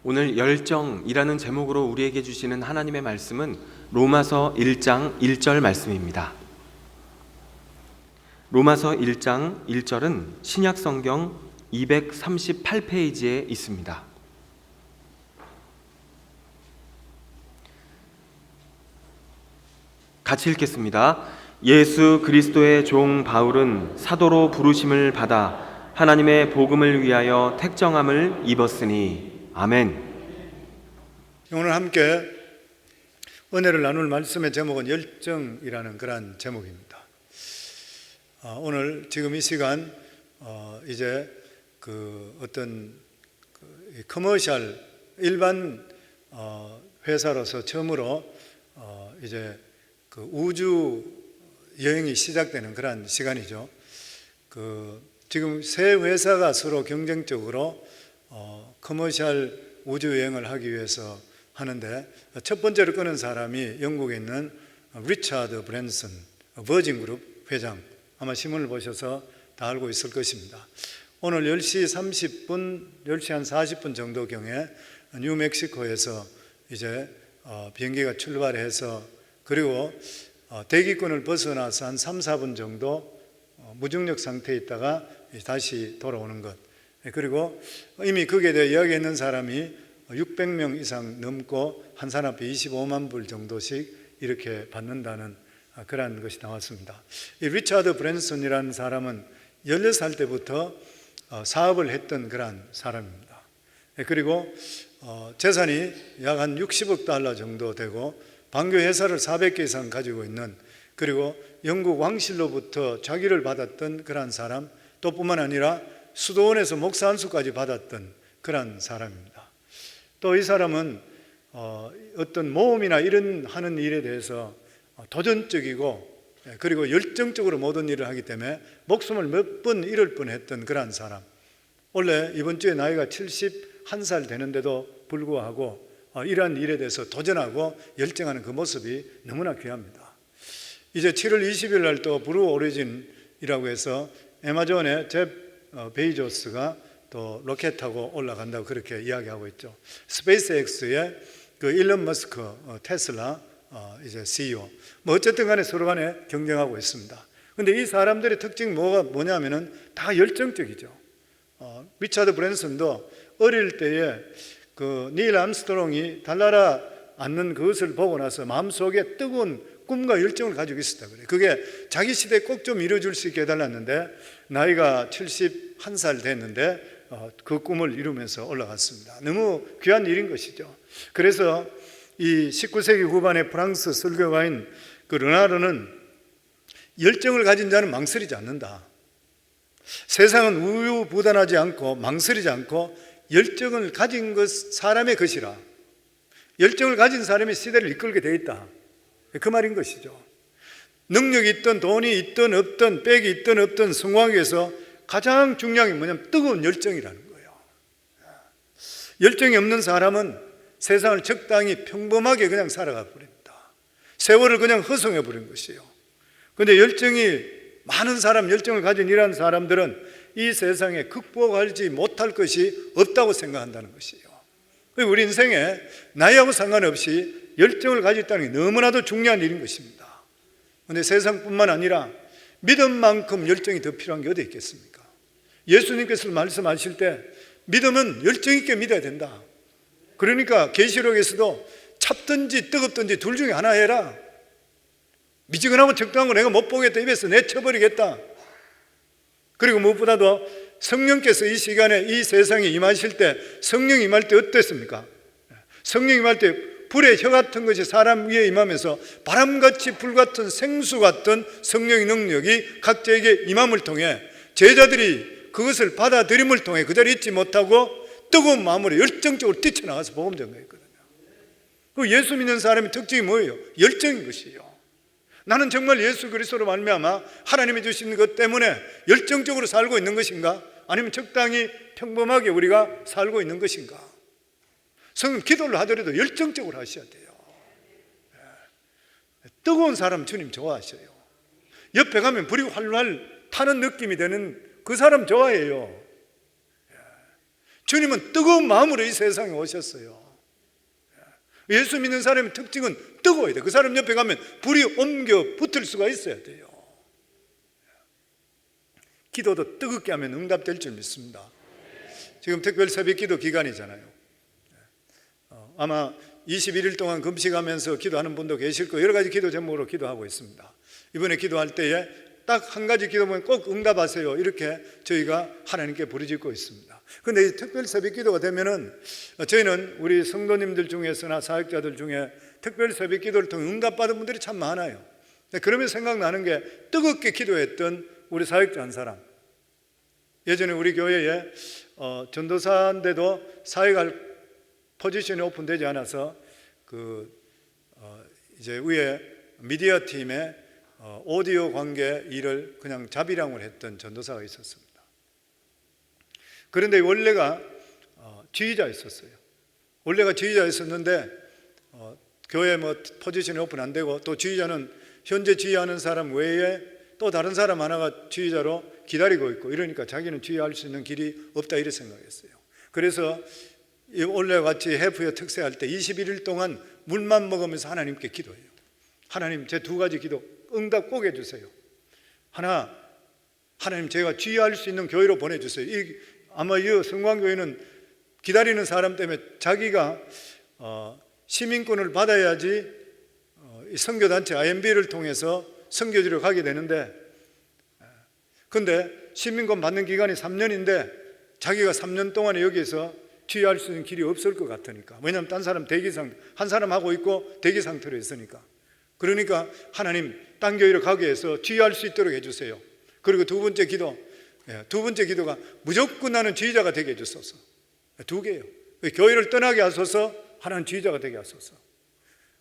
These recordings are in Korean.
오늘 열정이라는 제목으로 우리에게 주시는 하나님의 말씀은 로마서 1장 1절 말씀입니다. 로마서 1장 1절은 신약성경 238페이지에 있습니다. 같이 읽겠습니다. 예수 그리스도의 종 바울은 사도로 부르심을 받아 하나님의 복음을 위하여 택정함을 입었으니 아멘. 오늘 함께 은혜를 나눌 말씀의 제목은 열정이라는 그런 제목입니다. 오늘 지금 이 시간 이제 어떤 커머셜 일반 회사로서 처음으로 이제 우주 여행이 시작되는 그런 시간이죠. 지금 세 회사가 서로 경쟁적으로 커머셜 우주 여행을 하기 위해서 하는데, 첫 번째로 끄는 사람이 영국에 있는 리차드 브랜슨 버진그룹 회장, 아마 신문을 보셔서 다 알고 있을 것입니다. 오늘 10시 30분, 10시 한 40분 정도경에 뉴멕시코에서 이제 비행기가 출발해서, 그리고 대기권을 벗어나서 한 3, 4분 정도 무중력 상태에 있다가 다시 돌아오는 것. 그리고 이미 거기에 대해 이야기했는 사람이 600명 이상 넘고 한 사람에 25만 불 정도씩 이렇게 받는다는 그런 것이 나왔습니다. 이 리차드 브랜슨이라는 사람은 16살 때부터 사업을 했던 그런 사람입니다. 그리고 재산이 약 한 60억 달러 정도 되고 방교 회사를 400개 이상 가지고 있는, 그리고 영국 왕실로부터 자기를 받았던 그런 사람, 또 뿐만 아니라 수도원에서 목사 안수까지 받았던 그런 사람입니다. 또 이 사람은 어떤 모험이나 이런 하는 일에 대해서 도전적이고, 그리고 열정적으로 모든 일을 하기 때문에 목숨을 몇 번 잃을 뻔했던 그런 사람. 원래 이번 주에 나이가 71살 되는데도 불구하고 이러한 일에 대해서 도전하고 열정하는 그 모습이 너무나 귀합니다. 이제 7월 20일 날 또 브루 오리진이라고 해서 애마존의 제 베이조스가 또 로켓 타고 올라간다고 그렇게 이야기하고 있죠. 스페이스X의 일론 머스크 테슬라 이제 CEO, 어쨌든 간에 서로 간에 경쟁하고 있습니다. 그런데 이 사람들의 특징이 뭐냐면은 다 열정적이죠. 리차드 브랜슨도 어릴 때에 닐 암스트롱이 달나라 앉는 그것을 보고 나서 마음속에 뜨거운 꿈과 열정을 가지고 있었다 그래요. 그게 자기 시대에 꼭 좀 이루어질 수 있게 해달랐는데, 나이가 71살 됐는데 그 꿈을 이루면서 올라갔습니다. 너무 귀한 일인 것이죠. 그래서 이 19세기 후반에 프랑스 설교가인 르나르는 열정을 가진 자는 망설이지 않는다. 세상은 우유부단하지 않고 망설이지 않고 열정을 가진 것 사람의 것이라. 열정을 가진 사람이 시대를 이끌게 되어 있다. 그 말인 것이죠. 능력이 있든 돈이 있든 없든 빽이 있든 없든 성공하기위해서 가장 중요한 게 뭐냐면 뜨거운 열정이라는 거예요. 열정이 없는 사람은 세상을 적당히 평범하게 그냥 살아가 버립니다. 세월을 그냥 허송해 버린 것이에요. 그런데 열정이 많은 사람, 열정을 가진 이러한 사람들은 이 세상에 극복하지 못할 것이 없다고 생각한다는 것이에요. 우리 인생에 나이하고 상관없이 열정을 가지고 있다는 게 너무나도 중요한 일인 것입니다. 그런데 세상뿐만 아니라 믿음만큼 열정이 더 필요한 게 어디 있겠습니까? 예수님께서 말씀하실 때 믿음은 열정 있게 믿어야 된다. 그러니까 계시록에서도 찹든지 뜨겁든지 둘 중에 하나 해라. 미지근하고 적당한 거 내가 못 보겠다, 입에서 내쳐버리겠다. 그리고 무엇보다도 성령께서 이 시간에 이 세상에 임하실 때, 성령 임할 때 어땠습니까? 성령 임할 때 불의 혀 같은 것이 사람 위에 임하면서 바람같이 불같은 생수 같은 성령의 능력이 각자에게 임함을 통해 제자들이 그것을 받아들임을 통해 그 자리에 있지 못하고 뜨거운 마음으로 열정적으로 뛰쳐나가서 복음 전가했거든요. 그 예수 믿는 사람의 특징이 뭐예요? 열정인 것이에요. 나는 정말 예수 그리스도로 말미암아 하나님이 주신 것 때문에 열정적으로 살고 있는 것인가? 아니면 적당히 평범하게 우리가 살고 있는 것인가? 성은 기도를 하더라도 열정적으로 하셔야 돼요. 뜨거운 사람 주님 좋아하셔요. 옆에 가면 불이 활활 타는 느낌이 되는 그 사람 좋아해요. 주님은 뜨거운 마음으로 이 세상에 오셨어요. 예수 믿는 사람의 특징은 뜨거워야 돼. 그 사람 옆에 가면 불이 옮겨 붙을 수가 있어야 돼요. 기도도 뜨겁게 하면 응답될 줄 믿습니다. 지금 특별 새벽 기도 기간이잖아요. 아마 21일 동안 금식하면서 기도하는 분도 계실 거예요. 여러 가지 기도 제목으로 기도하고 있습니다. 이번에 기도할 때에 딱 한 가지 기도면 꼭 응답하세요. 이렇게 저희가 하나님께 부르짖고 있습니다. 그런데 이 특별 새벽 기도가 되면은 저희는 우리 성도님들 중에서나 사역자들 중에 특별 새벽 기도를 통해 응답받은 분들이 참 많아요. 그러면 생각나는 게 뜨겁게 기도했던 우리 사역자 한 사람. 예전에 우리 교회에 전도사인데도 사역할 포지션이 오픈되지 않아서 이제 위에 미디어 팀에 오디오 관계 일을 그냥 자비량을 했던 전도사가 있었습니다. 그런데 원래가 지휘자였었어요. 원래가 지휘자였었는데 교회 포지션이 오픈 안 되고 또 지휘자는 현재 지휘하는 사람 외에 또 다른 사람 하나가 지휘자로 기다리고 있고 이러니까 자기는 지휘할 수 있는 길이 없다 이렇게 생각했어요. 그래서 원래 같이 해프여 특세할 때 21일 동안 물만 먹으면서 하나님께 기도해요. 하나님 제 두 가지 기도 응답 꼭 해주세요. 하나, 하나님 제가 지휘할 수 있는 교회로 보내주세요. 아마 이 성광교회는 기다리는 사람 때문에 자기가 시민권을 받아야지 선교단체 IMB를 통해서 선교지로 가게 되는데, 근데 시민권 받는 기간이 3년인데 자기가 3년 동안에 여기서 지휘할 수 있는 길이 없을 것 같으니까. 왜냐하면 딴 사람 대기 상태, 한 사람 하고 있고 대기 상태로 있으니까. 그러니까 하나님 딴 교회로 가게 해서 지휘할 수 있도록 해주세요. 그리고 두 번째 기도가 무조건 나는 지휘자가 되게 해주소서. 두 개예요. 교회를 떠나게 하소서, 하나는 지휘자가 되게 하소서.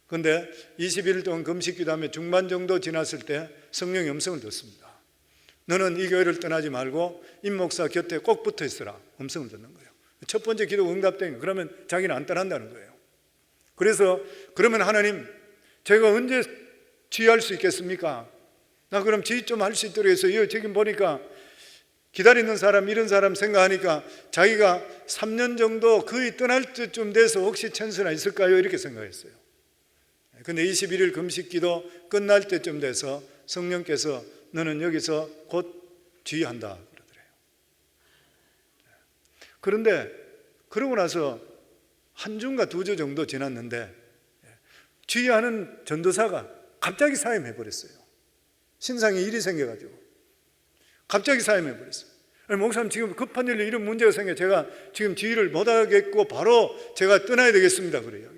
그런데 21일 동안 금식 기도하며 중반 정도 지났을 때 성령의 음성을 듣습니다. 너는 이 교회를 떠나지 말고 임 목사 곁에 꼭 붙어 있으라. 음성을 듣는 거예요. 첫 번째 기도 응답된 거. 그러면 자기는 안 떠난다는 거예요. 그래서 그러면 하나님 제가 언제 지휘할 수 있겠습니까? 나 그럼 지휘 좀 할 수 있도록 해서 지금 보니까 기다리는 사람 이런 사람 생각하니까 자기가 3년 정도 거의 떠날 때쯤 돼서 혹시 찬스나 있을까요? 이렇게 생각했어요. 근데 21일 금식 기도 끝날 때쯤 돼서 성령께서 너는 여기서 곧 지휘한다 그러더래요. 그런데 그러고 나서 한 주인가 두 주 정도 지났는데 지휘하는 전도사가 갑자기 사임해버렸어요. 신상에 일이 생겨가지고 갑자기 사임해버렸어요. 목사님 지금 급한 일로 이런 문제가 생겨 제가 지금 지휘를 못하겠고 바로 제가 떠나야 되겠습니다 그래요.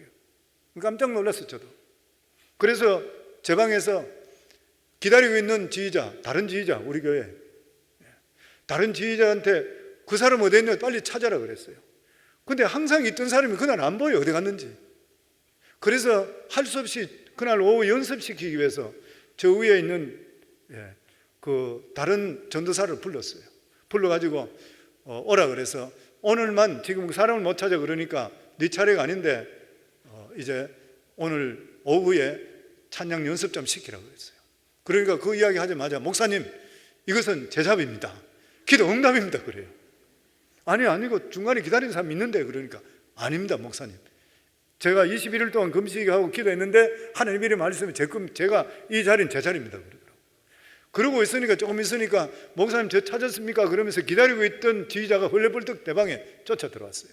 깜짝 놀랐어요 저도. 그래서 제 방에서 기다리고 있는 지휘자, 다른 지휘자, 우리 교회 다른 지휘자한테 그 사람 어디 있냐 빨리 찾아라 그랬어요. 근데 항상 있던 사람이 그날 안 보여 어디 갔는지. 그래서 할 수 없이 그날 오후 연습시키기 위해서 저 위에 있는 그 다른 전도사를 불렀어요. 불러가지고 오라 그래서 오늘만 지금 사람을 못 찾아 그러니까 네 차례가 아닌데 이제 오늘 오후에 찬양 연습 좀 시키라고 그랬어요. 그러니까 그 이야기 하자마자 목사님 이것은 제잡입니다. 기도 응답입니다 그래요. 아니고 중간에 기다리는 사람이 있는데 그러니까 아닙니다 목사님. 제가 21일 동안 금식하고 기도했는데 하나님 이름 말씀이 제가 이 자리는 제 자리입니다 그러더라고요. 그러고 있으니까 조금 있으니까 목사님 저 찾았습니까? 그러면서 기다리고 있던 지휘자가 헐레벌떡 내 방에 쫓아 들어왔어요.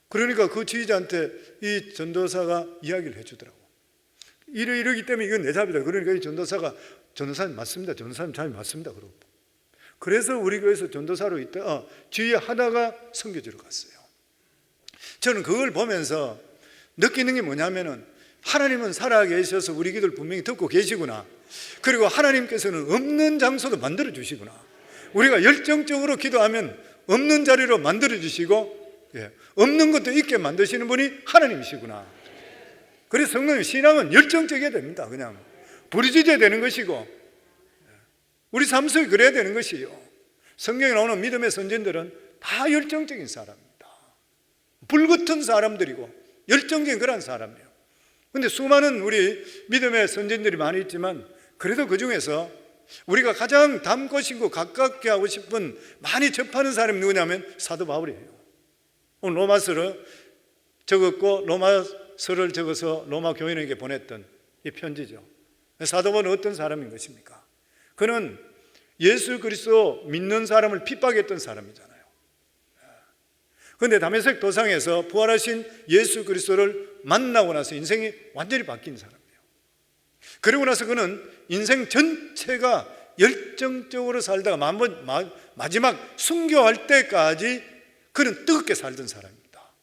그러니까 그 지휘자한테 이 전도사가 이야기를 해주더라고요. 이러기 때문에 이건 내 잡이다. 그러니까 이 전도사가 전도사님 맞습니다. 전도사님 잡이 맞습니다. 그러고 그래서 우리 교회에서 전도사로 있다 지휘하다가 선교지로 갔어요. 저는 그걸 보면서 느끼는 게 뭐냐면은 하나님은 살아계셔서 우리 기도를 분명히 듣고 계시구나. 그리고 하나님께서는 없는 장소도 만들어 주시구나. 우리가 열정적으로 기도하면 없는 자리로 만들어 주시고 없는 것도 있게 만드시는 분이 하나님이시구나. 그래서 성령의 신앙은 열정적이어야 됩니다. 그냥 부르짖어야 되는 것이고 우리 삶 속에 그래야 되는 것이요. 성경에 나오는 믿음의 선진들은 다 열정적인 사람입니다. 불같은 사람들이고 열정적인 그런 사람이에요. 그런데 수많은 우리 믿음의 선진들이 많이 있지만 그래도 그 중에서 우리가 가장 닮고 싶고 가깝게 하고 싶은 많이 접하는 사람이 누구냐면 사도 바울이에요. 오늘 로마서를 적었고 로마서를 적어서 로마 교인에게 보냈던 이 편지죠. 사도 바울은 어떤 사람인 것입니까? 그는 예수 그리스도 믿는 사람을 핍박했던 사람이잖아요. 그런데 다메섹 도상에서 부활하신 예수 그리스도를 만나고 나서 인생이 완전히 바뀐 사람이에요. 그리고 나서 그는 인생 전체가 열정적으로 살다가 마지막 순교할 때까지 그는 뜨겁게 살던 사람입니다.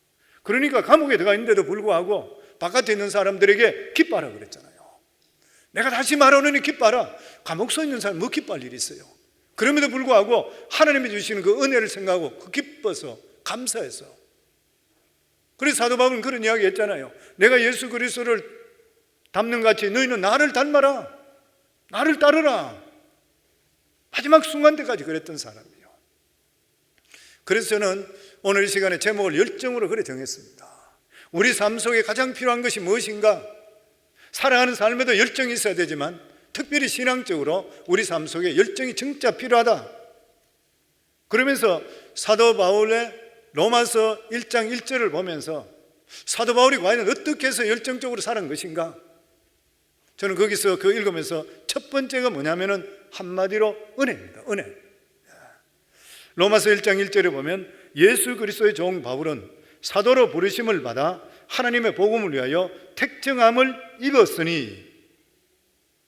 그러니까 감옥에 들어가 있는데도 불구하고 바깥에 있는 사람들에게 기뻐하라 그랬잖아요. 내가 다시 말하노니 기뻐하라. 감옥 서 있는 사람 뭐 기뻐할 일이 있어요? 그럼에도 불구하고 하나님이 주시는 그 은혜를 생각하고 그 기뻐서 감사해서. 그래서 사도 바울은 그런 이야기 했잖아요. 내가 예수 그리스도를 닮는 같이 너희는 나를 닮아라. 나를 따르라. 마지막 순간 때까지 그랬던 사람이에요. 그래서 저는 오늘 이 시간에 제목을 열정으로 그래 정했습니다. 우리 삶 속에 가장 필요한 것이 무엇인가? 살아가는 삶에도 열정이 있어야 되지만 특별히 신앙적으로 우리 삶 속에 열정이 진짜 필요하다. 그러면서 사도 바울의 로마서 1장 1절을 보면서 사도 바울이 과연 어떻게 해서 열정적으로 살은 것인가? 저는 거기서 그 읽으면서 첫 번째가 뭐냐면은 한마디로 은혜입니다. 은혜. 로마서 1장 1절에 보면 예수 그리스도의 종 바울은 사도로 부르심을 받아 하나님의 복음을 위하여 택정함을 입었으니,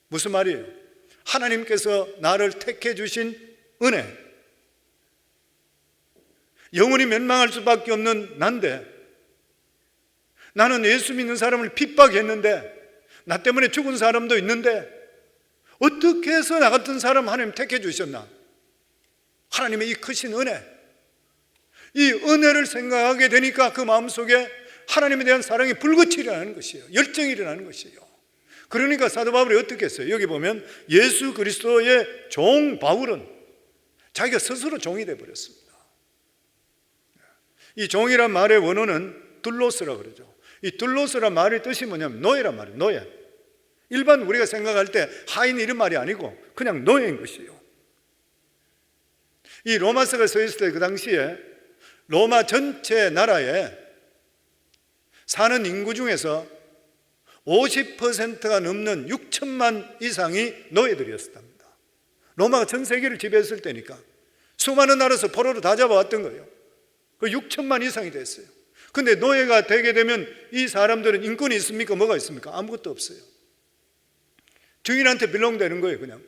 무슨 말이에요? 하나님께서 나를 택해 주신 은혜. 영원히 멸망할 수밖에 없는 난데, 나는 예수 믿는 사람을 핍박했는데, 나 때문에 죽은 사람도 있는데 어떻게 해서 나 같은 사람 하나님 택해 주셨나? 하나님의 이 크신 은혜, 이 은혜를 생각하게 되니까 그 마음속에 하나님에 대한 사랑이 불꽃이 일어나는 것이에요. 열정이 일어나는 것이에요. 그러니까 사도 바울이 어떻게 했어요? 여기 보면 예수 그리스도의 종 바울은 자기가 스스로 종이 되어버렸습니다. 이 종이란 말의 원어는 둘로스라 그러죠. 이 둘로스란 말의 뜻이 뭐냐면 노예란 말이에요. 노예. 일반 우리가 생각할 때 하인 이런 말이 아니고 그냥 노예인 것이에요. 이 로마서가 써 있을 때 그 당시에 로마 전체 나라에 사는 인구 중에서 50%가 넘는 6천만 이상이 노예들이었답니다. 로마가 전 세계를 지배했을 때니까 수많은 나라에서 포로로 다 잡아왔던 거예요. 그 6천만 이상이 됐어요. 근데 노예가 되게 되면 이 사람들은 인권이 있습니까? 뭐가 있습니까? 아무것도 없어요. 주인한테 빌롱되는 거예요. 그냥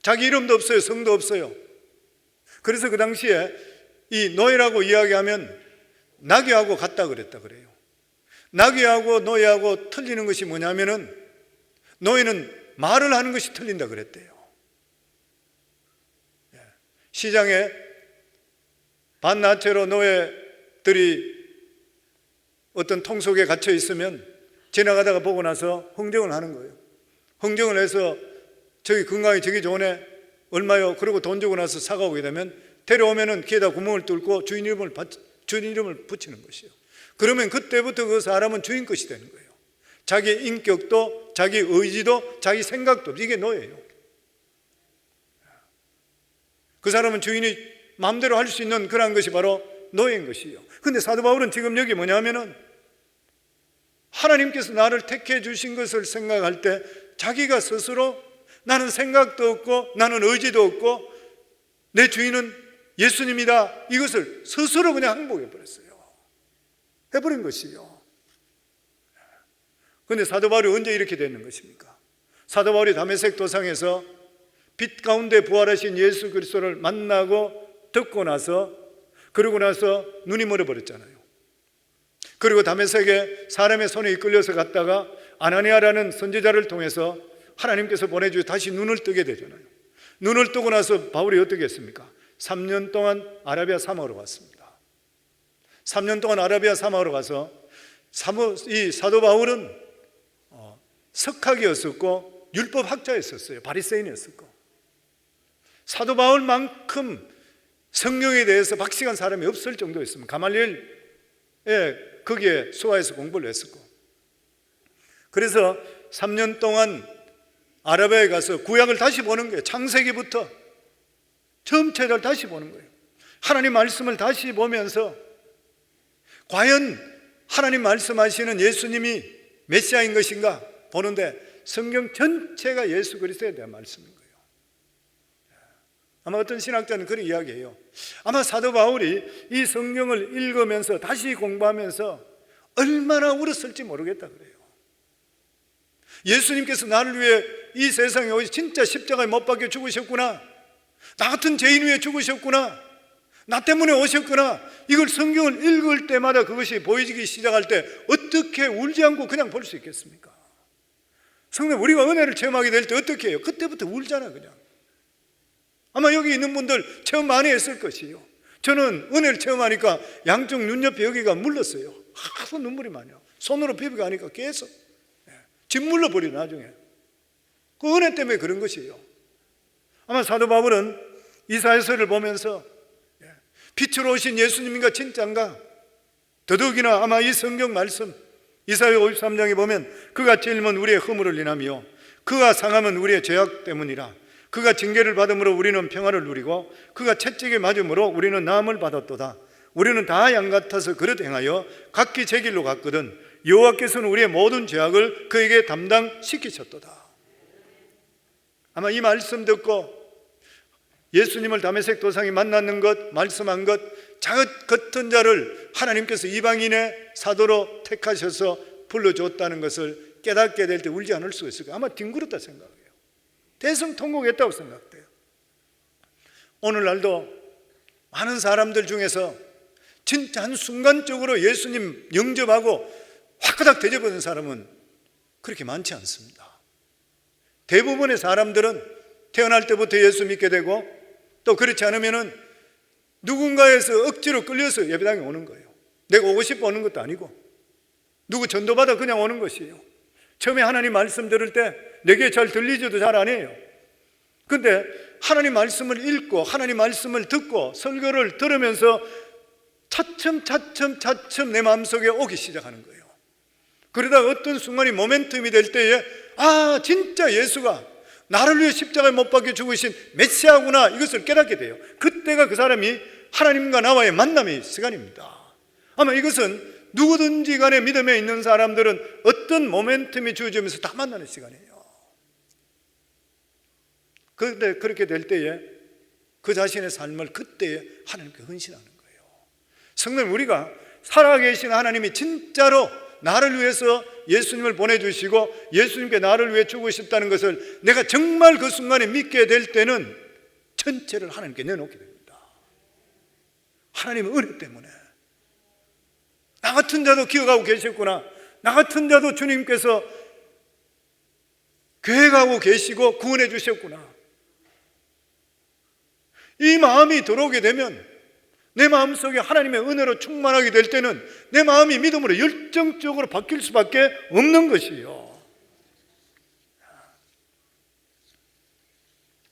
자기 이름도 없어요. 성도 없어요. 그래서 그 당시에 이 노예라고 이야기하면 나귀하고 같다 그랬다 그래요. 나귀하고 노예하고 틀리는 것이 뭐냐면은 노예는 말을 하는 것이 틀린다 그랬대요. 시장에 반나체로 노예들이 어떤 통 속에 갇혀 있으면 지나가다가 보고 나서 흥정을 하는 거예요. 흥정을 해서 저기 건강이 저기 좋으네, 얼마요? 그리고 돈 주고 나서 사가오게 되면 데려오면은 귀에다 구멍을 뚫고 주인 이름을 붙이는 것이에요. 그러면 그때부터 그 사람은 주인 것이 되는 거예요. 자기 인격도, 자기 의지도, 자기 생각도, 이게 노예예요. 그 사람은 주인이 마음대로 할 수 있는 그런 것이 바로 노예인 것이에요. 근데 사도 바울은 지금 여기 뭐냐면은 하나님께서 나를 택해 주신 것을 생각할 때 자기가 스스로 나는 생각도 없고 나는 의지도 없고 내 주인은 예수님이다, 이것을 스스로 그냥 항복해버렸어요. 해버린 것이에요. 그런데 사도 바울이 언제 이렇게 되는 것입니까? 사도 바울이 다메섹 도상에서 빛 가운데 부활하신 예수 그리스도를 만나고 듣고 나서, 그러고 나서 눈이 멀어버렸잖아요. 그리고 다메섹에 사람의 손에 이끌려서 갔다가 아나니아라는 선지자를 통해서 하나님께서 보내주어 다시 눈을 뜨게 되잖아요. 눈을 뜨고 나서 바울이 어떻게 했습니까? 3년 동안 아라비아 사막으로 갔습니다. 3년 동안 아라비아 사막으로 가서 이 사도 바울은 석학이었었고 율법학자였었어요. 바리새인이었었고, 사도 바울만큼 성경에 대해서 박식한 사람이 없을 정도였습니다. 가말리엘에 거기에 수화해서 공부를 했었고, 그래서 3년 동안 아라비아에 가서 구약을 다시 보는 거예요. 창세기부터 처음 책을 다시 보는 거예요. 하나님 말씀을 다시 보면서 과연 하나님 말씀하시는 예수님이 메시아인 것인가 보는데 성경 전체가 예수 그리스도에 대한 말씀인 거예요. 아마 어떤 신학자는 그런 이야기해요. 아마 사도 바울이 이 성경을 읽으면서 다시 공부하면서 얼마나 울었을지 모르겠다 그래요. 예수님께서 나를 위해 이 세상에 오셔서 진짜 십자가에 못 박혀 죽으셨구나, 나 같은 죄인 위해 죽으셨구나, 나 때문에 오셨구나, 이걸 성경을 읽을 때마다 그것이 보이기 시작할 때 어떻게 울지 않고 그냥 볼 수 있겠습니까? 성령, 우리가 은혜를 체험하게 될 때 어떻게 해요? 그때부터 울잖아 그냥. 아마 여기 있는 분들 체험 많이 했을 것이에요. 저는 은혜를 체험하니까 양쪽 눈옆에 여기가 물렀어요. 하도 눈물이 많아요. 손으로 비비가니까 계속 짓물러 버려 나중에. 그 은혜 때문에 그런 것이에요. 아마 사도 바울은 이사야서를 보면서 빛으로 오신 예수님인가 진짜인가, 더더욱이나 아마 이 성경 말씀 이사야 53장에 보면 그가 찔면 우리의 허물을 인하며 그가 상함은 우리의 죄악 때문이라, 그가 징계를 받음으로 우리는 평화를 누리고 그가 채찍에 맞음으로 우리는 나음을 받았도다. 우리는 다 양 같아서 그릇 행하여 각기 제 길로 갔거든 여호와께서는 우리의 모든 죄악을 그에게 담당시키셨도다. 아마 이 말씀 듣고 예수님을 다메섹 도상에 만났는 것, 말씀한 것, 저 같은 자를 하나님께서 이방인의 사도로 택하셔서 불러줬다는 것을 깨닫게 될 때 울지 않을 수가 있을까요? 아마 뒹굴었다 생각해요. 대성통곡했다고 생각돼요. 오늘날도 많은 사람들 중에서 진짜 한순간적으로 예수님 영접하고 화그닥 대접하는 사람은 그렇게 많지 않습니다. 대부분의 사람들은 태어날 때부터 예수 믿게 되고 또 그렇지 않으면은 누군가에서 억지로 끌려서 예배당에 오는 거예요. 내가 오고 싶어 오는 것도 아니고 누구 전도받아 그냥 오는 것이에요. 처음에 하나님 말씀 들을 때 내게 잘 들리지도 잘 안 해요. 근데 하나님 말씀을 읽고 하나님 말씀을 듣고 설교를 들으면서 차츰 내 마음속에 오기 시작하는 거예요. 그러다가 어떤 순간이 모멘텀이 될 때에 아, 진짜 예수가 나를 위해 십자가에 못 박혀 죽으신 메시아구나, 이것을 깨닫게 돼요. 그때가 그 사람이 하나님과 나와의 만남의 시간입니다. 아마 이것은 누구든지 간에 믿음에 있는 사람들은 어떤 모멘텀이 주어지면서 다 만나는 시간이에요. 그런데 그렇게 될 때에 그 자신의 삶을 그때에 하나님께 헌신하는 거예요. 성도님, 우리가 살아계신 하나님이 진짜로 나를 위해서 예수님을 보내주시고 예수님께 나를 위해 죽으셨다는 것을 내가 정말 그 순간에 믿게 될 때는 전체를 하나님께 내놓게 됩니다. 하나님의 은혜 때문에 나 같은 자도 기억하고 계셨구나, 나 같은 자도 주님께서 계획하고 계시고 구원해 주셨구나, 이 마음이 들어오게 되면 내 마음속에 하나님의 은혜로 충만하게 될 때는 내 마음이 믿음으로 열정적으로 바뀔 수밖에 없는 것이에요.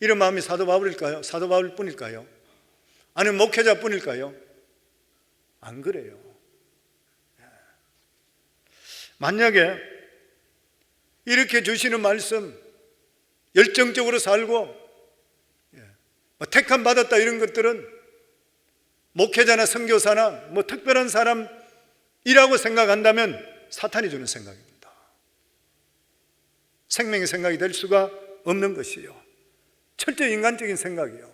이런 마음이 사도 바울일까요? 사도 바울뿐일까요? 아니면 목회자뿐일까요? 안 그래요. 만약에 이렇게 주시는 말씀 열정적으로 살고 택함 받았다 이런 것들은 목회자나 선교사나 특별한 사람이라고 생각한다면 사탄이 주는 생각입니다. 생명의 생각이 될 수가 없는 것이요, 철저히 인간적인 생각이요,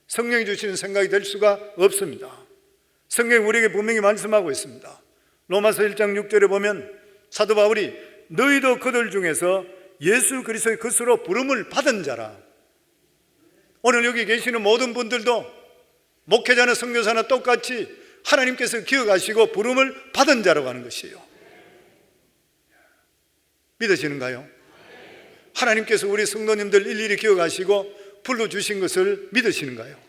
성령이 주시는 생각이 될 수가 없습니다. 성경이 우리에게 분명히 말씀하고 있습니다. 로마서 1장 6절에 보면 사도 바울이 너희도 그들 중에서 예수 그리스도의 것으로 부름을 받은 자라. 오늘 여기 계시는 모든 분들도 목회자나 선교사나 똑같이 하나님께서 기억하시고 부름을 받은 자라고 하는 것이에요. 믿으시는가요? 하나님께서 우리 성도님들 일일이 기억하시고 불러주신 것을 믿으시는가요?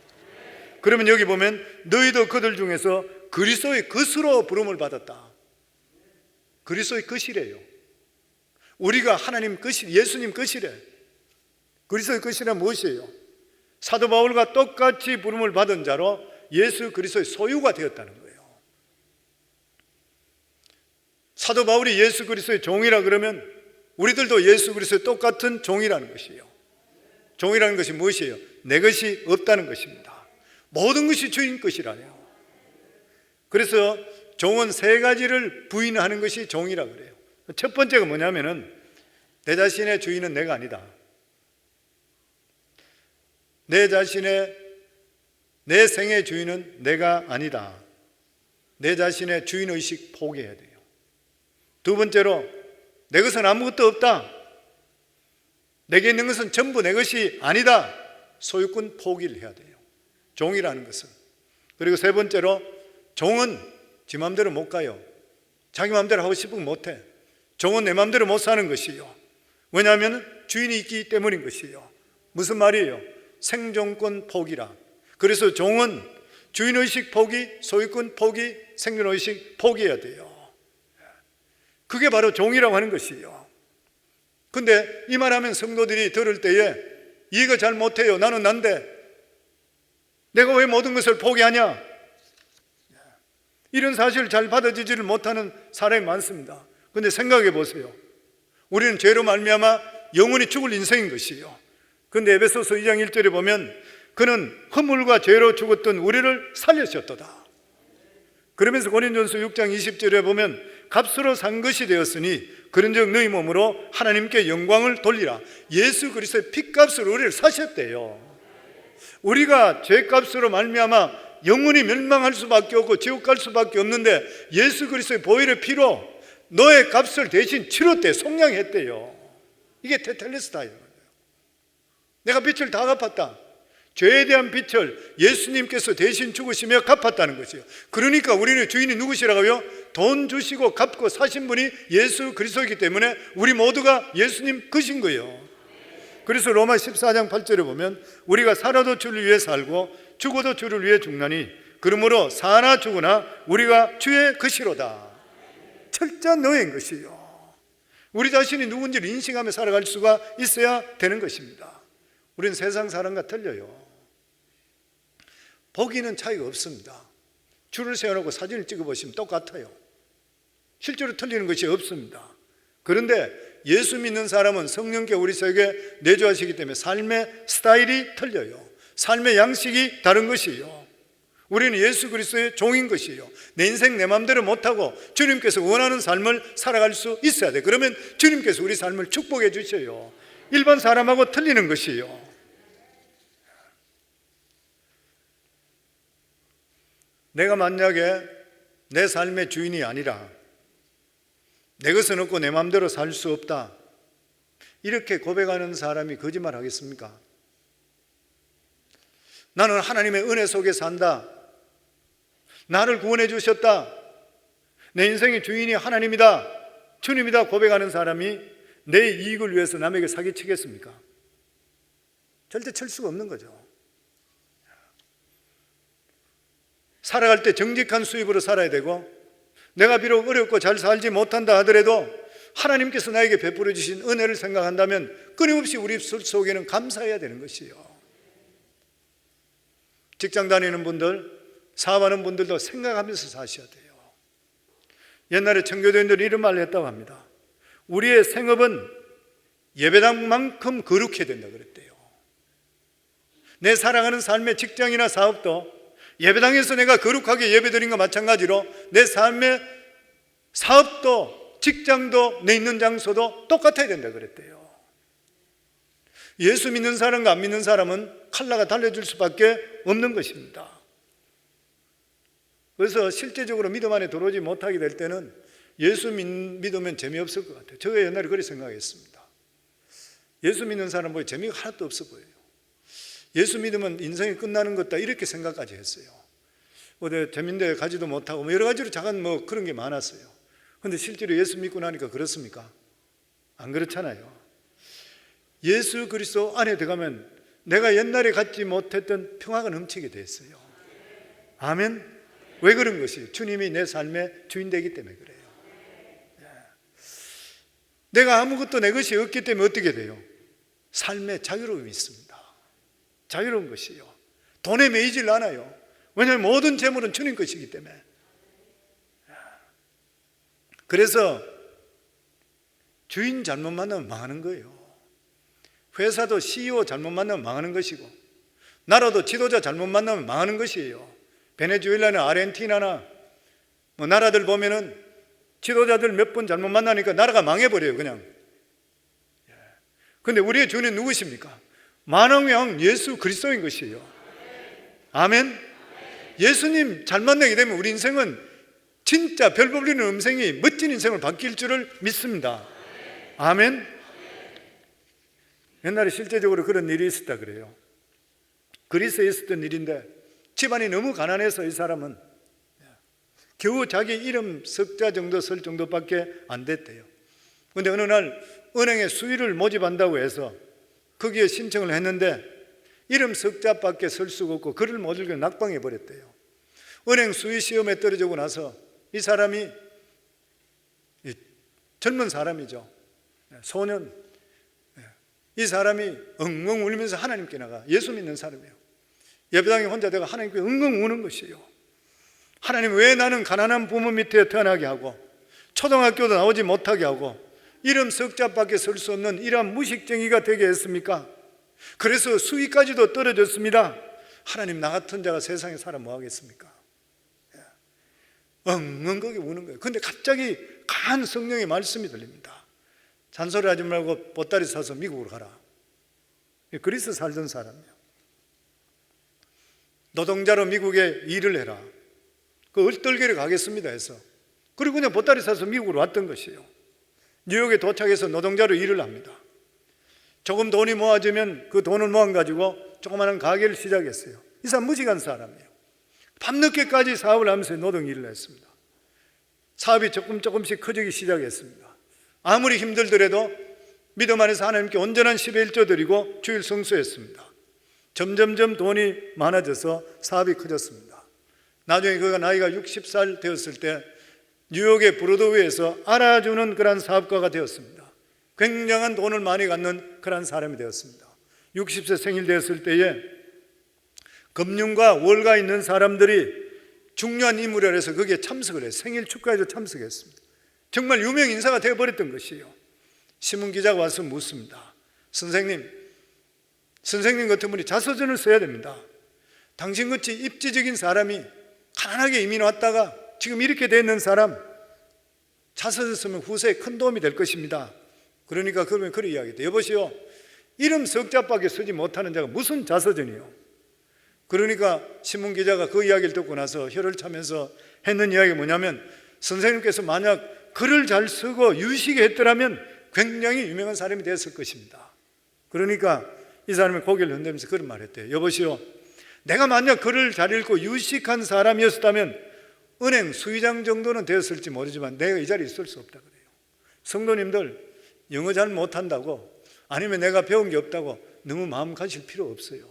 그러면 여기 보면 너희도 그들 중에서 그리스도의 것으로 부름을 받았다. 그리스도의 것이래요. 우리가 하나님 것이, 예수님 것이래. 그리스도의 것이란 무엇이에요? 사도 바울과 똑같이 부름을 받은 자로 예수 그리스도의 소유가 되었다는 거예요. 사도 바울이 예수 그리스도의 종이라 그러면 우리들도 예수 그리스도의 똑같은 종이라는 것이에요. 종이라는 것이 무엇이에요? 내 것이 없다는 것입니다. 모든 것이 주인 것이라네요. 그래서 종은 세 가지를 부인하는 것이 종이라 그래요. 첫 번째가 뭐냐면은 내 자신의 주인은 내가 아니다. 내 생의 주인은 내가 아니다. 내 자신의 주인의식 포기해야 돼요. 두 번째로 내 것은 아무것도 없다. 내게 있는 것은 전부 내 것이 아니다. 소유권 포기를 해야 돼요. 종이라는 것은. 그리고 세 번째로 종은 지 마음대로 못 가요. 자기 마음대로 하고 싶으면 못해. 종은 내 마음대로 못 사는 것이요. 왜냐하면 주인이 있기 때문인 것이요. 무슨 말이에요? 생존권 포기라. 그래서 종은 주인의식 포기, 소유권 포기, 생존의식 포기해야 돼요. 그게 바로 종이라고 하는 것이요. 근데 이 말하면 성도들이 들을 때에 이해가 잘 못해요. 나는 난데 내가 왜 모든 것을 포기하냐? 이런 사실을 잘 받아들이지를 못하는 사람이 많습니다. 근데 생각해 보세요. 우리는 죄로 말미암아 영원히 죽을 인생인 것이요. 근데 에베소서 2장 1절에 보면 그는 허물과 죄로 죽었던 우리를 살려주셨도다. 그러면서 고린도전서 6장 20절에 보면 값으로 산 것이 되었으니 그런즉 너희 몸으로 하나님께 영광을 돌리라. 예수 그리스도의 핏값으로 우리를 사셨대요. 우리가 죄값으로 말미암아 영원히 멸망할 수밖에 없고 지옥 갈 수밖에 없는데 예수 그리스도의 보혈의 피로 너의 값을 대신 치렀대. 속량했대요. 이게 테텔레스타예요. 내가 빚을 다 갚았다. 죄에 대한 빚을 예수님께서 대신 죽으시며 갚았다는 것이에요. 그러니까 우리는 주인이 누구시라고요? 돈 주시고 갚고 사신 분이 예수 그리스도이기 때문에 우리 모두가 예수님 것인 거예요. 그래서 로마 14장 8절에 보면 우리가 살아도 주를 위해 살고 죽어도 주를 위해 죽나니 그러므로 사나 죽으나 우리가 주의 것이로다. 철저한 노예인 것이에요. 우리 자신이 누군지를 인식하며 살아갈 수가 있어야 되는 것입니다. 우리는 세상 사람과 틀려요. 보기는 차이가 없습니다. 줄을 세워놓고 사진을 찍어보시면 똑같아요. 실제로 틀리는 것이 없습니다. 그런데 예수 믿는 사람은 성령께 우리 속에 내주하시기 때문에 삶의 스타일이 틀려요. 삶의 양식이 다른 것이에요. 우리는 예수 그리스도의 종인 것이에요. 내 인생 내 마음대로 못하고 주님께서 원하는 삶을 살아갈 수 있어야 돼. 그러면 주님께서 우리 삶을 축복해 주셔요. 일반 사람하고 틀리는 것이에요. 내가 만약에 내 삶의 주인이 아니라 내 것은 없고 내 마음대로 살 수 없다, 이렇게 고백하는 사람이 거짓말 하겠습니까? 나는 하나님의 은혜 속에 산다. 나를 구원해 주셨다. 내 인생의 주인이 하나님이다, 주님이다 고백하는 사람이 내 이익을 위해서 남에게 사기치겠습니까? 절대 칠 수가 없는 거죠. 살아갈 때 정직한 수입으로 살아야 되고, 내가 비록 어렵고 잘 살지 못한다 하더라도 하나님께서 나에게 베풀어 주신 은혜를 생각한다면 끊임없이 우리 속에는 감사해야 되는 것이에요. 직장 다니는 분들, 사업하는 분들도 생각하면서 사셔야 돼요. 옛날에 청교도인들이 이런 말을 했다고 합니다. 우리의 생업은 예배당만큼 거룩해야 된다 그랬대요. 내 살아가는 삶의 직장이나 사업도 예배당에서 내가 거룩하게 예배드린 것과 마찬가지로 내 삶의 사업도 직장도 내 있는 장소도 똑같아야 된다 그랬대요. 예수 믿는 사람과 안 믿는 사람은 칼라가 달라질 수밖에 없는 것입니다. 그래서 실제적으로 믿음 안에 들어오지 못하게 될 때는 예수 믿으면 재미없을 것 같아요. 제가 옛날에 그렇게 생각했습니다. 예수 믿는 사람 보니 재미가 하나도 없어 보여요. 예수 믿으면 인생이 끝나는 것다, 이렇게 생각까지 했어요. 어디 재밌는데 가지도 못하고 여러 가지로 작은 그런 게 많았어요. 그런데 실제로 예수 믿고 나니까 그렇습니까? 안 그렇잖아요. 예수 그리스도 안에 들어가면 내가 옛날에 갖지 못했던 평화가 넘치게 됐어요. 아멘. 왜 그런 것이에요? 주님이 내 삶의 주인 되기 때문에 그래요. 내가 아무것도 내 것이 없기 때문에 어떻게 돼요? 삶의 자유로움이 있습니다. 자유로운 것이요. 돈에 매이질 않아요. 왜냐하면 모든 재물은 주님 것이기 때문에. 그래서 주인 잘못 만나면 망하는 거예요. 회사도 CEO 잘못 만나면 망하는 것이고, 나라도 지도자 잘못 만나면 망하는 것이에요. 베네수엘라나 아르헨티나나 뭐 나라들 보면은 지도자들 몇 번 잘못 만나니까 나라가 망해버려요, 그냥. 근데 우리의 주는 누구십니까? 만왕왕 예수 그리스도인 것이에요. 아멘. 예수님 잘 만나게 되면 우리 인생은 진짜 별 볼리는 음생이 멋진 인생을 바뀔 줄을 믿습니다. 아멘. 옛날에 실제적으로 그런 일이 있었다 그래요. 그리스에 있었던 일인데 집안이 너무 가난해서 이 사람은 겨우 자기 이름 석자 정도 쓸 정도밖에 안 됐대요. 그런데 어느 날 은행에 수의를 모집한다고 해서 거기에 신청을 했는데 이름 석자밖에 쓸 수가 없고 글을 못 읽고 낙방해 버렸대요. 은행 수의 시험에 떨어지고 나서 이 사람이 젊은 사람이죠. 소년. 이 사람이 엉엉 울면서 하나님께 나가. 예수 믿는 사람이에요. 예배당에 혼자 내가 하나님께 엉엉 우는 것이에요. 하나님, 왜 나는 가난한 부모 밑에 태어나게 하고 초등학교도 나오지 못하게 하고 이름 석자밖에 쓸 수 없는 이러한 무식쟁이가 되게 했습니까? 그래서 수위까지도 떨어졌습니다. 하나님, 나 같은 자가 세상에 살아 뭐 하겠습니까? 엉엉 거기 우는 거예요. 근데 갑자기 강한 성령의 말씀이 들립니다. 잔소리 하지 말고 보따리 사서 미국으로 가라. 그리스 살던 사람이에요. 노동자로 미국에 일을 해라. 그 얼떨결에 가겠습니다 해서, 그리고 그냥 보따리 사서 미국으로 왔던 것이에요. 뉴욕에 도착해서 노동자로 일을 합니다. 조금 돈이 모아지면 그 돈을 모아가지고 조그마한 가게를 시작했어요. 이 사람 무식한 사람이에요. 밤늦게까지 사업을 하면서 노동 일을 했습니다. 사업이 조금씩 커지기 시작했습니다. 아무리 힘들더라도 믿음 안에서 하나님께 온전한 10의 1조 드리고 주일 성수했습니다. 점점점 돈이 많아져서 사업이 커졌습니다. 나중에 그가 나이가 60살 되었을 때 뉴욕의 브로드웨이에서 알아주는 그런 사업가가 되었습니다. 굉장한 돈을 많이 갖는 그런 사람이 되었습니다. 60세 생일 되었을 때에 금융과 월가 있는 사람들이 중요한 인물이라 해서 거기에 참석을 해서 생일 축하에도 참석했습니다. 정말 유명 인사가 되어버렸던 것이에요. 신문기자가 와서 묻습니다. 선생님 같은 분이 자서전을 써야 됩니다. 당신같이 입지적인 사람이 가난하게 이민 왔다가 지금 이렇게 돼 있는 사람 자서전 쓰면 후세에 큰 도움이 될 것입니다. 그러니까 그러면 그런 이야기다. 여보시오, 이름 석자밖에 쓰지 못하는 자가 무슨 자서전이요? 그러니까 신문기자가 그 이야기를 듣고 나서 혀를 차면서 했는 이야기가 뭐냐면, 선생님께서 만약 글을 잘 쓰고 유식에 했더라면 굉장히 유명한 사람이 됐을 것입니다. 그러니까 이 사람이 고개를 흔들면서 그런 말을 했대요. 여보시오, 내가 만약 글을 잘 읽고 유식한 사람이었다면 은행 수의장 정도는 되었을지 모르지만 내가 이 자리에 있을 수 없다 그래요. 성도님들, 영어 잘 못한다고 아니면 내가 배운 게 없다고 너무 마음 가실 필요 없어요.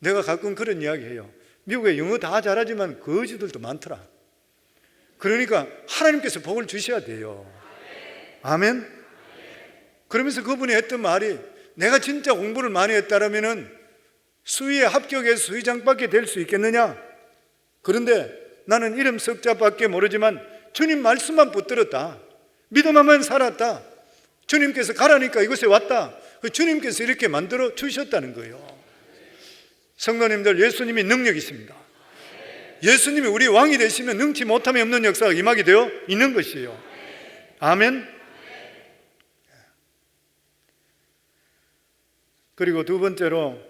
내가 가끔 그런 이야기 해요. 미국에 영어 다 잘하지만 거지들도 많더라. 그러니까 하나님께서 복을 주셔야 돼요. 아멘. 그러면서 그분이 했던 말이, 내가 진짜 공부를 많이 했다라면은 수의에 합격해서 수의장밖에 될 수 있겠느냐? 그런데 나는 이름 석자밖에 모르지만 주님 말씀만 붙들었다. 믿음만 살았다. 주님께서 가라니까 이곳에 왔다. 주님께서 이렇게 만들어 주셨다는 거예요. 성도님들, 예수님이 능력이십니다. 예수님이 우리 왕이 되시면 능치 못함이 없는 역사가 임하게 되어 있는 것이에요. 아멘. 그리고 두 번째로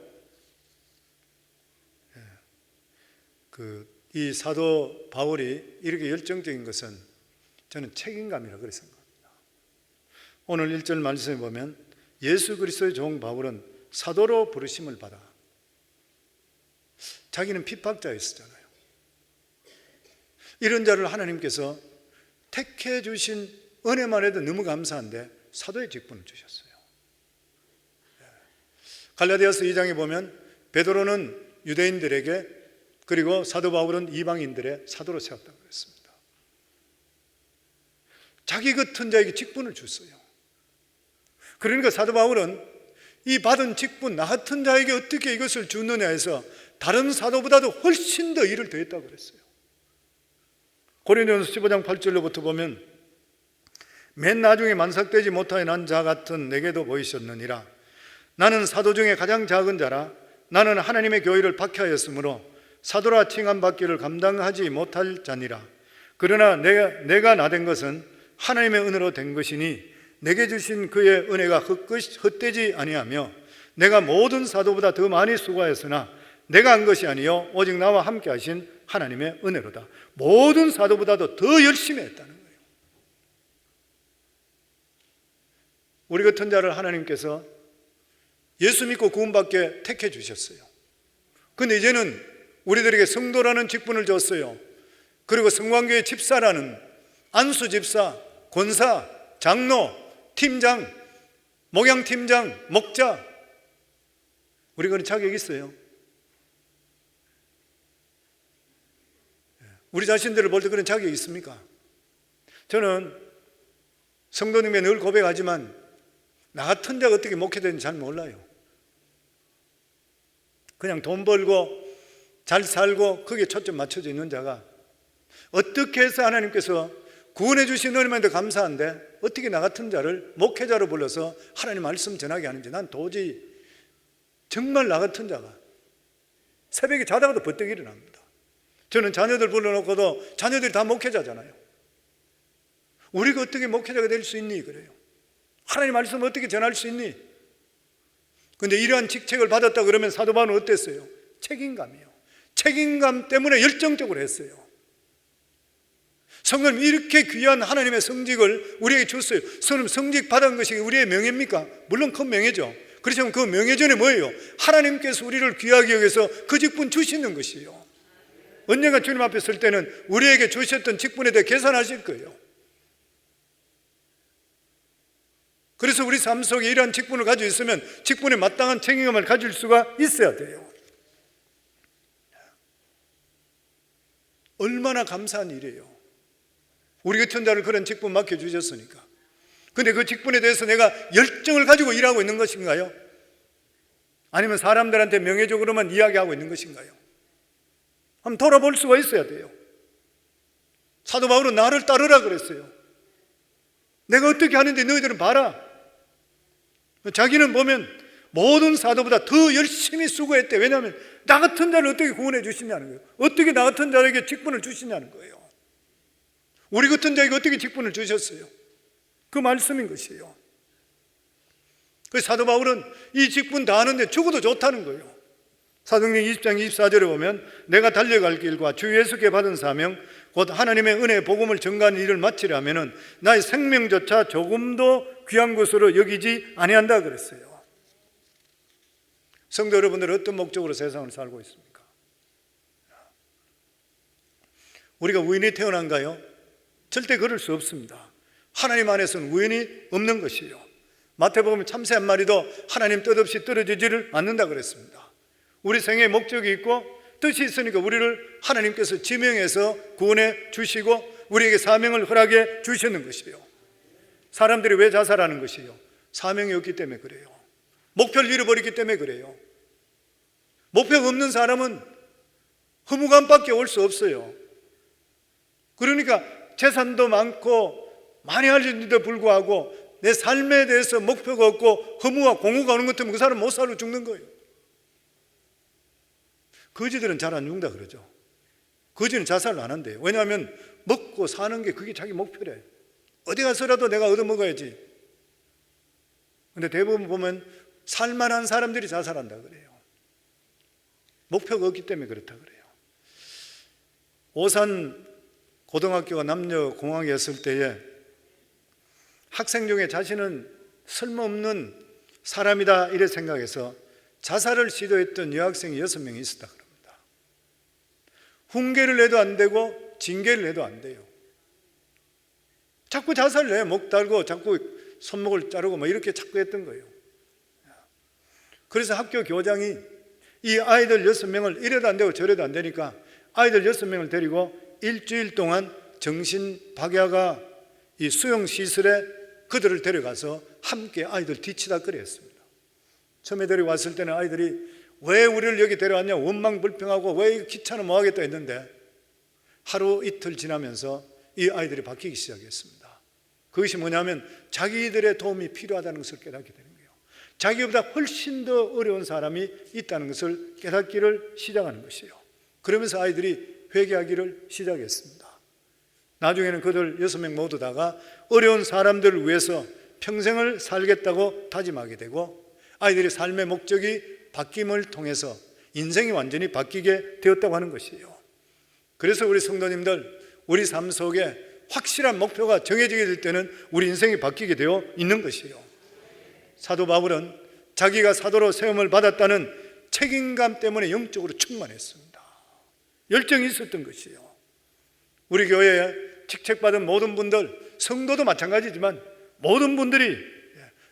이 사도 바울이 이렇게 열정적인 것은 저는 책임감이라고 그렇게 생각합니다. 오늘 1절 말씀에 보면 예수 그리스도의 종 바울은 사도로 부르심을 받아. 자기는 핍박자였잖아요. 이런 자를 하나님께서 택해 주신 은혜만 해도 너무 감사한데 사도의 직분을 주셨어요. 갈라디아서 2장에 보면 베드로는 유대인들에게, 그리고 사도 바울은 이방인들의 사도로 세웠다고 그랬습니다. 자기 같은 자에게 직분을 줬어요. 그러니까 사도 바울은 이 받은 직분, 나 같은 자에게 어떻게 이것을 주느냐 해서 다른 사도보다도 훨씬 더 일을 더했다고 그랬어요. 고린도전서 15장 8절로부터 보면, 맨 나중에 만삭되지 못하여 난 자 같은 내게도 보이셨느니라. 나는 사도 중에 가장 작은 자라. 나는 하나님의 교회를 박해하였으므로 사도라 칭함받기를 감당하지 못할 자니라. 그러나 내가 나된 것은 하나님의 은혜로 된 것이니 내게 주신 그의 은혜가 헛되지 아니하며 내가 모든 사도보다 더 많이 수고하였으나 내가 한 것이 아니요 오직 나와 함께 하신 하나님의 은혜로다. 모든 사도보다도 더 열심히 했다는 거예요. 우리 같은 자를 하나님께서 예수 믿고 구원받게 택해 주셨어요. 근데 이제는 우리들에게 성도라는 직분을 줬어요. 그리고 성광교회 집사라는, 안수 집사, 권사, 장로, 팀장, 목양팀장, 목자, 우리 그런 자격이 있어요. 우리 자신들을 볼 때 그런 자격이 있습니까? 저는 성도님에 늘 고백하지만 나 같은 자가 어떻게 목회되는지 잘 몰라요. 그냥 돈 벌고 잘 살고 거기에 초점 맞춰져 있는 자가 어떻게 해서 하나님께서 구원해 주신 은혜만도 감사한데 어떻게 나 같은 자를 목회자로 불러서 하나님 말씀 전하게 하는지 난 도저히, 정말 나 같은 자가 새벽에 자다가도 버뜩 일어납니다. 저는 자녀들 불러놓고도 자녀들이 다 목회자잖아요. 우리가 어떻게 목회자가 될 수 있니? 그래요. 하나님 말씀 어떻게 전할 수 있니? 근데 이러한 직책을 받았다 그러면 사도 바울은 어땠어요? 책임감이요. 책임감 때문에 열정적으로 했어요. 성도님, 이렇게 귀한 하나님의 성직을 우리에게 줬어요. 성도님, 성직 받은 것이 우리의 명예입니까? 물론 큰 명예죠. 그렇지만 그 명예 전에 뭐예요? 하나님께서 우리를 귀하게 여겨서 그 직분 주시는 것이에요. 언젠가 주님 앞에 설 때는 우리에게 주셨던 직분에 대해 계산하실 거예요. 그래서 우리 삶 속에 이러한 직분을 가지고 있으면 직분에 마땅한 책임감을 가질 수가 있어야 돼요. 얼마나 감사한 일이에요. 우리 같은 자를 그런 직분 맡겨주셨으니까. 근데 그 직분에 대해서 내가 열정을 가지고 일하고 있는 것인가요? 아니면 사람들한테 명예적으로만 이야기하고 있는 것인가요? 한번 돌아볼 수가 있어야 돼요. 사도 바울은 나를 따르라 그랬어요. 내가 어떻게 하는데 너희들은 봐라. 자기는 보면 모든 사도보다 더 열심히 수고했대. 왜냐하면 나 같은 자를 어떻게 구원해 주시냐는 거예요. 어떻게 나 같은 자에게 직분을 주시냐는 거예요. 우리 같은 자에게 어떻게 직분을 주셨어요? 그 말씀인 것이에요. 그래서 사도 바울은 이 직분 다 하는데 죽어도 좋다는 거예요. 사도행전 20장 24절에 보면 내가 달려갈 길과 주 예수께 받은 사명 곧 하나님의 은혜의 복음을 전가하는 일을 마치려면 나의 생명조차 조금도 귀한 것으로 여기지 아니한다 그랬어요. 성도 여러분들은 어떤 목적으로 세상을 살고 있습니까? 우리가 우연히 태어난가요? 절대 그럴 수 없습니다. 하나님 안에서는 우연이 없는 것이에요. 마태복음 참새 한 마리도 하나님 뜻없이 떨어지지를 않는다 그랬습니다. 우리 생애에 목적이 있고 뜻이 있으니까 우리를 하나님께서 지명해서 구원해 주시고 우리에게 사명을 허락해 주시는 것이에요. 사람들이 왜 자살하는 것이에요? 사명이 없기 때문에 그래요. 목표를 잃어버리기 때문에 그래요. 목표가 없는 사람은 허무감밖에 올 수 없어요. 그러니까 재산도 많고 많이 알려진데도 불구하고 내 삶에 대해서 목표가 없고 허무와 공허가 오는 것 때문에 그 사람은 못 살고 죽는 거예요. 거지들은 잘 안 죽는다 그러죠. 거지는 자살을 안 한대요. 왜냐하면 먹고 사는 게 그게 자기 목표래. 어디 가서라도 내가 얻어먹어야지. 근데 대부분 보면 살만한 사람들이 자살한다 그래요. 목표가 없기 때문에 그렇다 그래요. 오산 고등학교가 남녀 공학이었을 때에 학생 중에 자신은 쓸모없는 사람이다 이래 생각해서 자살을 시도했던 여학생이 6명이 있었다 그럽니다. 훈계를 해도 안 되고 징계를 해도 안 돼요. 자꾸 자살을 해. 목 달고 자꾸 손목을 자르고 뭐 이렇게 자꾸 했던 거예요. 그래서 학교 교장이 이 아이들 6명을 이래도 안 되고 저래도 안 되니까 아이들 6명을 데리고 일주일 동안 정신 박야가 이 수용시설에 그들을 데려가서 함께 아이들 뒤치다거리 했습니다. 처음에 데려왔을 때는 아이들이 왜 우리를 여기 데려왔냐 원망불평하고 왜 귀찮아 뭐 하겠다 했는데 하루 이틀 지나면서 이 아이들이 바뀌기 시작했습니다. 그것이 뭐냐면 자기들의 도움이 필요하다는 것을 깨닫게 되는 거예요. 자기보다 훨씬 더 어려운 사람이 있다는 것을 깨닫기를 시작하는 것이에요. 그러면서 아이들이 회개하기를 시작했습니다. 나중에는 그들 6명 모두 다가 어려운 사람들을 위해서 평생을 살겠다고 다짐하게 되고, 아이들의 삶의 목적이 바뀜을 통해서 인생이 완전히 바뀌게 되었다고 하는 것이에요. 그래서 우리 성도님들, 우리 삶 속에 확실한 목표가 정해지게 될 때는 우리 인생이 바뀌게 되어 있는 것이에요. 사도 바울은 자기가 사도로 세움을 받았다는 책임감 때문에 영적으로 충만했습니다. 열정이 있었던 것이에요. 우리 교회에 직책받은 모든 분들, 성도도 마찬가지지만 모든 분들이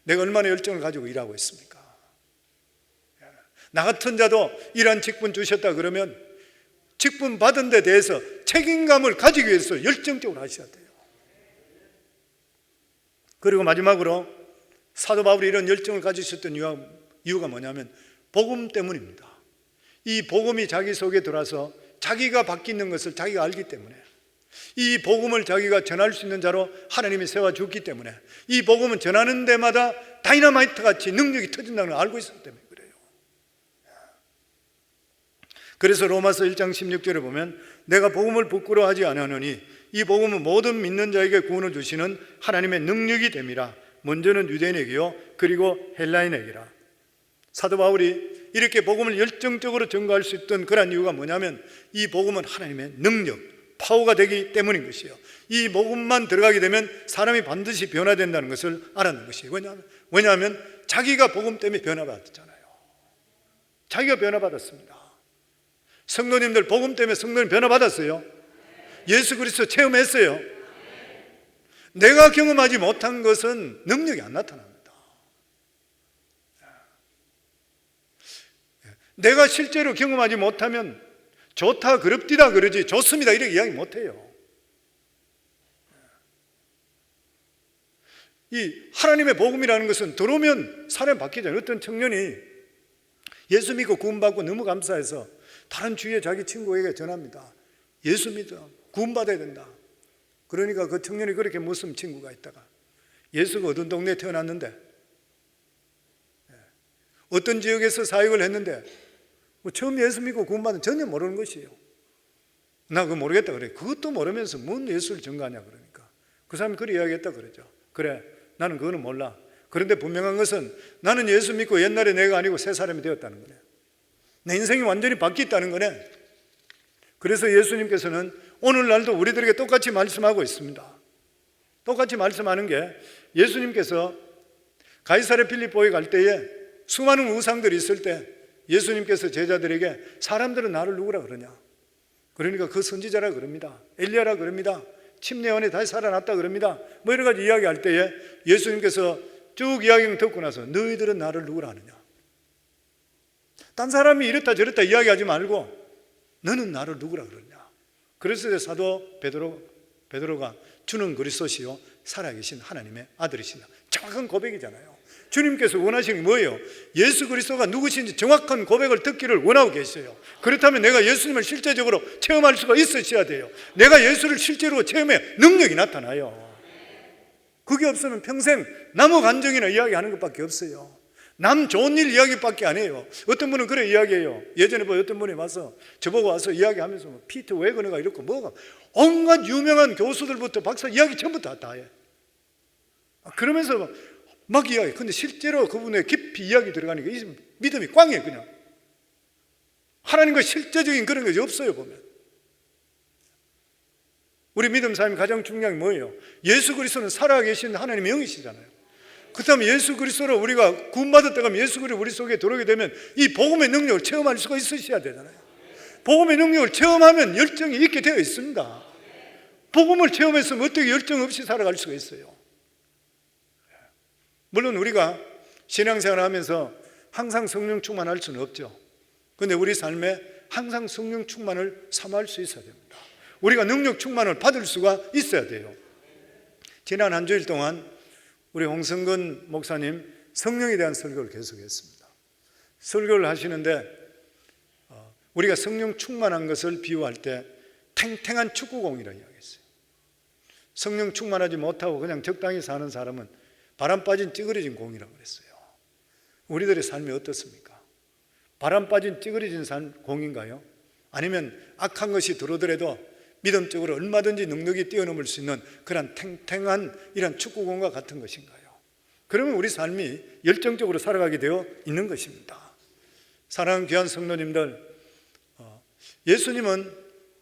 내가 얼마나 열정을 가지고 일하고 있습니까? 나 같은 자도 이러한 직분 주셨다 그러면 직분 받은 데 대해서 책임감을 가지기 위해서 열정적으로 하셔야 돼요. 그리고 마지막으로 사도 바울이 이런 열정을 가지셨던 이유가 뭐냐면 복음 때문입니다. 이 복음이 자기 속에 들어와서 자기가 바뀌는 것을 자기가 알기 때문에, 이 복음을 자기가 전할 수 있는 자로 하나님이 세워주었기 때문에, 이 복음은 전하는 데마다 다이너마이트 같이 능력이 터진다는 걸 알고 있었기 때문에 그래요. 그래서 로마서 1장 16절에 보면 내가 복음을 부끄러워하지 아니하노니 이 복음은 모든 믿는 자에게 구원을 주시는 하나님의 능력이 됨이라. 먼저는 유대인에게요 그리고 헬라인에게라. 사도 바울이 이렇게 복음을 열정적으로 전가할 수 있던 그런 이유가 뭐냐면 이 복음은 하나님의 능력, 파워가 되기 때문인 것이에요. 이 복음만 들어가게 되면 사람이 반드시 변화된다는 것을 알았는 것이에요. 왜냐하면 자기가 복음 때문에 변화받았잖아요. 자기가 변화받았습니다. 성도님들 복음 때문에 성도님 변화받았어요. 예수 그리스도 체험했어요. 내가 경험하지 못한 것은 능력이 안 나타납니다. 내가 실제로 경험하지 못하면 좋다 그럽디다 그러지 좋습니다 이렇게 이야기 못해요. 이 하나님의 복음이라는 것은 들어오면 사람이 바뀌잖아요. 어떤 청년이 예수 믿고 구원받고 너무 감사해서 다른 주위에 자기 친구에게 전합니다. 예수 믿어 구원받아야 된다. 그러니까 그 청년이 그렇게 무슨 친구가 있다가 예수가 어떤 동네에 태어났는데 어떤 지역에서 사역을 했는데 처음 예수 믿고 구원받은 전혀 모르는 것이에요. 나 그거 모르겠다 그래. 그것도 모르면서 뭔 예수를 전가하냐 그러니까 그 사람이 그렇게 이야기했다 그러죠. 그래 나는 그거는 몰라. 그런데 분명한 것은 나는 예수 믿고 옛날에 내가 아니고 새 사람이 되었다는 거네. 내 인생이 완전히 바뀌었다는 거네. 그래서 예수님께서는 오늘날도 우리들에게 똑같이 말씀하고 있습니다. 똑같이 말씀하는 게 예수님께서 가이사랴 필리포에 갈 때에 수많은 우상들이 있을 때 예수님께서 제자들에게 사람들은 나를 누구라 그러냐? 그러니까 그 선지자라 그럽니다. 엘리야라 그럽니다. 침례원에 다시 살아났다 그럽니다. 뭐 여러 가지 이야기할 때에 예수님께서 쭉 이야기를 듣고 나서 너희들은 나를 누구라 하느냐? 딴 사람이 이렇다 저렇다 이야기하지 말고 너는 나를 누구라 그러냐? 그래서 사도 베드로가 주는 그리스도시요 살아계신 하나님의 아들이시다. 정확한 고백이잖아요. 주님께서 원하시는 게 뭐예요? 예수 그리스도가 누구신지 정확한 고백을 듣기를 원하고 계세요. 그렇다면 내가 예수님을 실제적으로 체험할 수가 있으셔야 돼요. 내가 예수를 실제로 체험해 능력이 나타나요. 그게 없으면 평생 나무 간증이나 이야기하는 것밖에 없어요. 남 좋은 일 이야기밖에 안 해요. 어떤 분은 그래 이야기해요. 예전에 어떤 분이 저보고 와서 이야기하면서 피터 웨거너가 이렇고 뭐가 온갖 유명한 교수들부터 박사 이야기 전부 다 해. 그러면서 막 이야기. 근데 실제로 그분의 깊이 이야기 들어가니까 이 믿음이 꽝이에요. 그냥 하나님과 실제적인 그런 것이 없어요. 보면 우리 믿음 삶이 가장 중요한 게 뭐예요? 예수 그리스도는 살아계신 하나님의 영이시잖아요. 그렇다면 예수 그리스도로 우리가 구원받았다가 예수 그리스도 우리 속에 들어오게 되면 이 복음의 능력을 체험할 수가 있으셔야 되잖아요. 복음의 능력을 체험하면 열정이 있게 되어 있습니다. 복음을 체험했으면 어떻게 열정 없이 살아갈 수가 있어요? 물론 우리가 신앙생활을 하면서 항상 성령 충만할 수는 없죠. 그런데 우리 삶에 항상 성령 충만을 삼할 수 있어야 됩니다. 우리가 능력 충만을 받을 수가 있어야 돼요. 지난 한 주일 동안 우리 홍성근 목사님 성령에 대한 설교를 계속했습니다. 설교를 하시는데 우리가 성령 충만한 것을 비유할 때 탱탱한 축구공이라고 이야기했어요. 성령 충만하지 못하고 그냥 적당히 사는 사람은 바람 빠진 찌그러진 공이라고 그랬어요. 우리들의 삶이 어떻습니까? 바람 빠진 찌그러진 공인가요? 아니면 악한 것이 들어오더라도 믿음적으로 얼마든지 능력이 뛰어넘을 수 있는 그런 탱탱한 이런 축구공과 같은 것인가요? 그러면 우리 삶이 열정적으로 살아가게 되어 있는 것입니다. 사랑하는 귀한 성도님들, 예수님은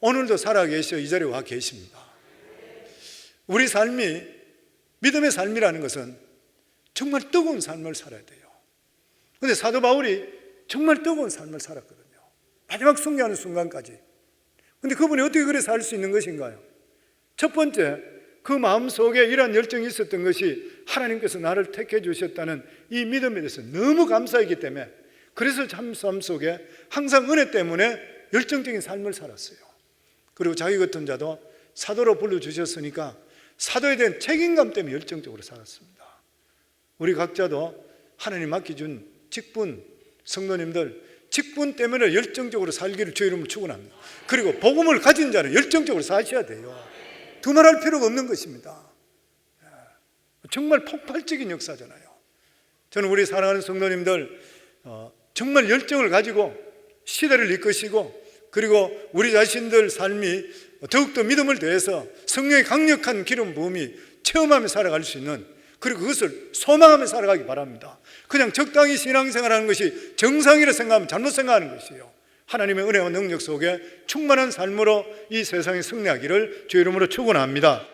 오늘도 살아계셔 이 자리에 와 계십니다. 우리 삶이 믿음의 삶이라는 것은 정말 뜨거운 삶을 살아야 돼요. 그런데 사도 바울이 정말 뜨거운 삶을 살았거든요. 마지막 순교하는 순간까지. 그런데 그분이 어떻게 그래 살 수 있는 것인가요? 첫 번째, 그 마음속에 이러한 열정이 있었던 것이 하나님께서 나를 택해 주셨다는 이 믿음에 대해서 너무 감사했기 때문에, 그래서 참 삶 속에 항상 은혜 때문에 열정적인 삶을 살았어요. 그리고 자기 같은 자도 사도로 불러주셨으니까 사도에 대한 책임감 때문에 열정적으로 살았습니다. 우리 각자도 하나님 맡겨준 직분, 성도님들 직분 때문에 열정적으로 살기를 주의 이름으로 축원합니다. 그리고 복음을 가진 자는 열정적으로 사셔야 돼요. 두말할 필요가 없는 것입니다. 정말 폭발적인 역사잖아요. 저는 우리 사랑하는 성도님들 정말 열정을 가지고 시대를 이끄시고, 그리고 우리 자신들 삶이 더욱더 믿음을 더해서 성령의 강력한 기름 부음이 체험하며 살아갈 수 있는, 그리고 그것을 소망하며 살아가기 바랍니다. 그냥 적당히 신앙생활하는 것이 정상이라 생각하면 잘못 생각하는 것이에요. 하나님의 은혜와 능력 속에 충만한 삶으로 이 세상에 승리하기를 주의 이름으로 축원합니다.